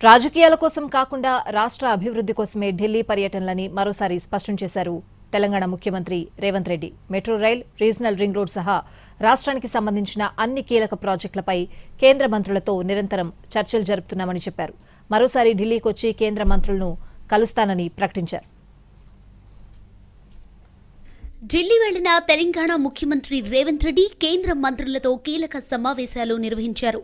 రాజకీయాల కోసం కాకుండా రాష్ట్ర అభివృద్ధి కోసమే ఢిల్లీ పర్యటనలని మరోసారి స్పష్టం చేశారు తెలంగాణ ముఖ్యమంత్రి Revanth Reddy. Metro rail, regional ring road సహా రాష్ట్రానికి సంబంధించిన అన్ని కీలక ప్రాజెక్టులపై కేంద్ర మంత్రులతో నిరంతరం చర్చలు జరుపుతున్నామని చెప్పారు. మరోసారి ఢిల్లీకి వచ్చి కేంద్ర మంత్రులను కలుస్తానని ప్రకటించారు. ఢిల్లీ వెళ్లిన తెలంగాణ ముఖ్యమంత్రి రేవంత్ రెడ్డి కేంద్ర మంత్రులతో కీలక సమావేశాలు నిర్వహించారు.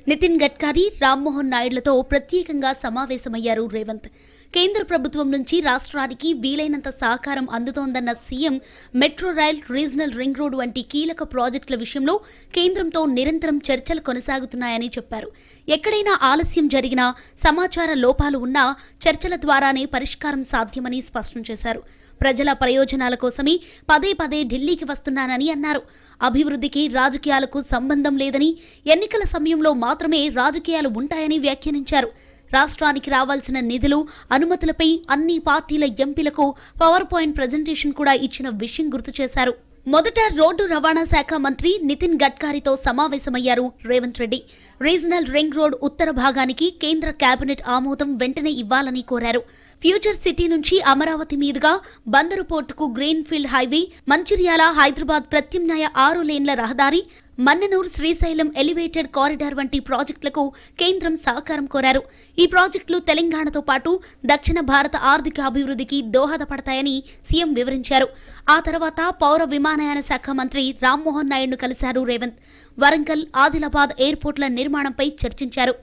నితిన్ గడ్కరీ, రామ్మోహన్ నాయుడులతో ప్రత్యేకంగా సమావేశమయ్యారు రేవంత్. కేంద్ర ప్రభుత్వం నుంచి రాష్ట్రానికి వీలైనంత సహకారం అందుతోందన్న CM metro rail, regional ring road వంటి కీలక ప్రాజెక్టుల విషయంలో కేంద్రంతో నిరంతరం చర్చలు కొనసాగుతున్నాయని చెప్పారు. ఎక్కడైనా ఆలస్యం జరిగినా, సమాచార లోపాలు ఉన్నా చర్చల ద్వారానే పరిష్కారం సాధ్యమని స్పష్టం చేశారు. ప్రజల ప్రయోజనాల కోసమే పదే పదే ఢిల్లీకి వస్తున్నానని అన్నారు. అభివృద్ధికి రాజకీయాలకు సంబంధం లేదని, ఎన్నికల సమయంలో మాత్రమే రాజకీయాలు ఉంటాయని వ్యాఖ్యానించారు. రాష్ట్రానికి రావాల్సిన నిధులు, అనుమతులపై అన్ని పార్టీల ఎంపీలకు పవర్ పాయింట్ ప్రజెంటేషన్ కూడా ఇచ్చిన విషయం గుర్తు చేశారు. మొదట రోడ్డు రవాణా శాఖ మంత్రి నితిన్ గడ్కరీతో సమావేశమయ్యారు Revanth Reddy. Regional ring road ఉత్తర భాగానికి కేంద్ర కేబినెట్ ఆమోదం వెంటనే ఇవ్వాలని కోరారు. ఫ్యూచర్ సిటీ నుంచి అమరావతి మీదుగా బందరు పోర్టుకు green field highway, Mancherial, Hyderabad ప్రత్యామ్నాయ 6 లేన్ల రహదారి, మన్ననూర్, శ్రీశైలం ఎలివేటెడ్ కారిడార్ వంటి ప్రాజెక్టులకు కేంద్రం సహకారం కోరారు. ఈ ప్రాజెక్టులు తెలంగాణతో పాటు దక్షిణ భారత ఆర్థిక అభివృద్ధికి దోహదపడతాయని సీఎం వివరించారు. ఆ తర్వాత పౌర విమానయాన శాఖ మంత్రి రామ్మోహన్ నాయుడును కలిశారు రేవంత్. వరంగల్, ఆదిలాబాద్ ఎయిర్పోర్టుల నిర్మాణంపై చర్చించారు.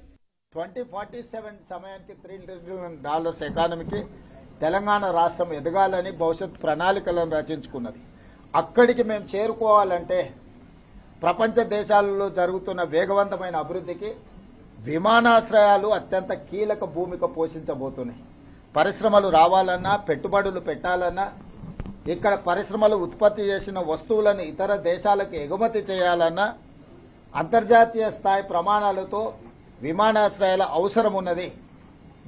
2047 సమయానికి $3 ట్రిలియన్ ఎకానమీకి తెలంగాణ రాష్ట్రం ఎదగాలని భవిష్యత్ ప్రణాళికలను రచించుకున్నది. అక్కడికి మేము చేరుకోవాలంటే ప్రపంచ దేశాలలో జరుగుతున్న వేగవంతమైన అభివృద్ధికి విమానాశ్రయాలు అత్యంత కీలక భూమిక పోషించబోతున్నాయి. పరిశ్రమలు రావాలన్నా, పెట్టుబడులు పెట్టాలన్నా, ఇక్కడ పరిశ్రమలు ఉత్పత్తి చేసిన వస్తువులను ఇతర దేశాలకు ఎగుమతి చేయాలన్నా అంతర్జాతీయ స్థాయి ప్రమాణాలతో విమానాశ్రయాల అవసరం ఉన్నది.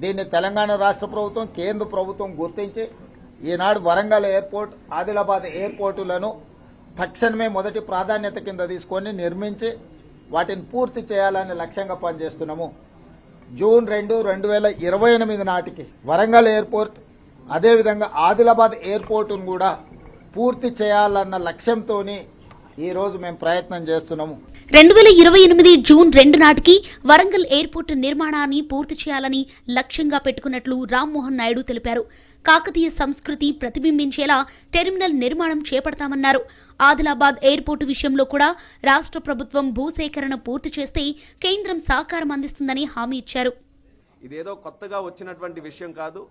దీన్ని తెలంగాణ రాష్ట్ర ప్రభుత్వం, కేంద్ర ప్రభుత్వం గుర్తించి ఈనాడు వరంగల్ ఎయిర్పోర్ట్, ఆదిలాబాద్ ఎయిర్పోర్టులను తక్షణమే మొదటి ప్రాధాన్యత కింద తీసుకొని నిర్మించి వాటిని పూర్తి చేయాలని లక్ష్యంగా పనిచేస్తున్నాము. జూన్ 2, 2028 నాటికి వరంగల్ ఎయిర్పోర్ట్, అదేవిధంగా ఆదిలాబాద్ ఎయిర్పోర్టును కూడా పూర్తి చేయాలన్న లక్ష్యంతో ఈ రోజు మేము ప్రయత్నం చేస్తున్నాము. 2028 జూన్ 2 నాటికి వరంగల్ ఎయిర్పోర్టు నిర్మాణాన్ని పూర్తి చేయాలని లక్ష్యంగా పెట్టుకున్నట్లు రామ్మోహన్ నాయుడు తెలిపారు. కాకతీయ సంస్కృతి ప్రతిబింబించేలా టెర్మినల్ నిర్మాణం చేపడతామన్నారు. ఆదిలాబాద్ ఎయిర్పోర్టు విషయంలో కూడా రాష్ట్ర ప్రభుత్వం భూసేకరణ పూర్తి చేస్తే కేంద్రం సహకారం అందిస్తుందని హామీ ఇచ్చారు. ఇదేదో కొత్తగా వచ్చినటువంటి విషయం కాదు.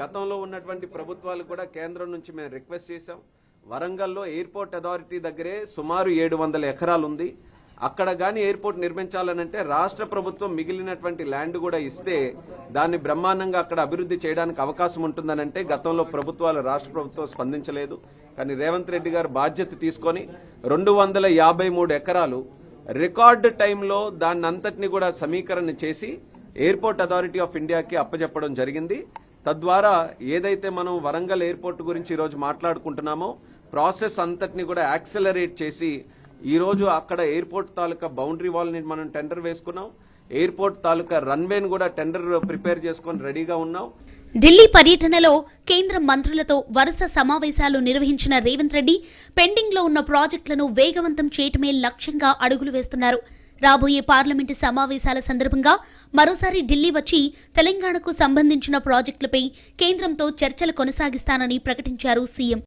గతంలో ఉన్నటువంటి ప్రభుత్వాలు కూడా కేంద్రం నుంచి మేము రిక్వెస్ట్ చేశాం. వరంగల్లో ఎయిర్పోర్ట్ అథారిటీ దగ్గరే సుమారు 700 ఎకరాలు ఉంది. అక్కడ కానీ ఎయిర్పోర్ట్ నిర్మించాలనంటే రాష్ట్ర ప్రభుత్వం మిగిలినటువంటి ల్యాండ్ కూడా ఇస్తే దాన్ని బ్రహ్మాండంగా అక్కడ అభివృద్ధి చేయడానికి అవకాశం ఉంటుందనంటే గతంలో ప్రభుత్వాలు, రాష్ట్ర ప్రభుత్వం స్పందించలేదు. కానీ రేవంత్ రెడ్డి గారు బాధ్యత తీసుకొని 253 ఎకరాలు రికార్డు టైంలో దాన్ని అంతటిని కూడా సమీకరణ చేసి ఎయిర్పోర్ట్ అథారిటీ ఆఫ్ ఇండియాకి అప్పచెప్పడం జరిగింది. తద్వారా ఏదైతే మనం వరంగల్ ఎయిర్పోర్ట్ గురించి ఈరోజు మాట్లాడుకుంటున్నామో ప్రాసెస్ అంతటిని కూడా యాక్సెలరేట్ చేసి ఈరోజు అక్కడ ఎయిర్పోర్ట్ తాలూకా బౌండరీ వాల్ని మనం టెండర్ వేసుకున్నాం. ఎయిర్పోర్ట్ తాలూకా రన్వేని కూడా టెండర్ ప్రిపేర్ చేసుకొని రెడీగా ఉన్నాం. ఢిల్లీ పర్యటనలో కేంద్ర మంత్రులతో వరుస సమావేశాలు నిర్వహించిన రేవంత్ రెడ్డి పెండింగ్ లో ఉన్న ప్రాజెక్టులను వేగవంతం చేయటమే లక్ష్యంగా అడుగులు వేస్తున్నారు. రాబోయే పార్లమెంటు సమావేశాల సందర్భంగా మరోసారి ఢిల్లీ వచ్చి తెలంగాణకు సంబంధించిన ప్రాజెక్టులపై కేంద్రంతో చర్చలు కొనసాగిస్తానని ప్రకటించారు సీఎం.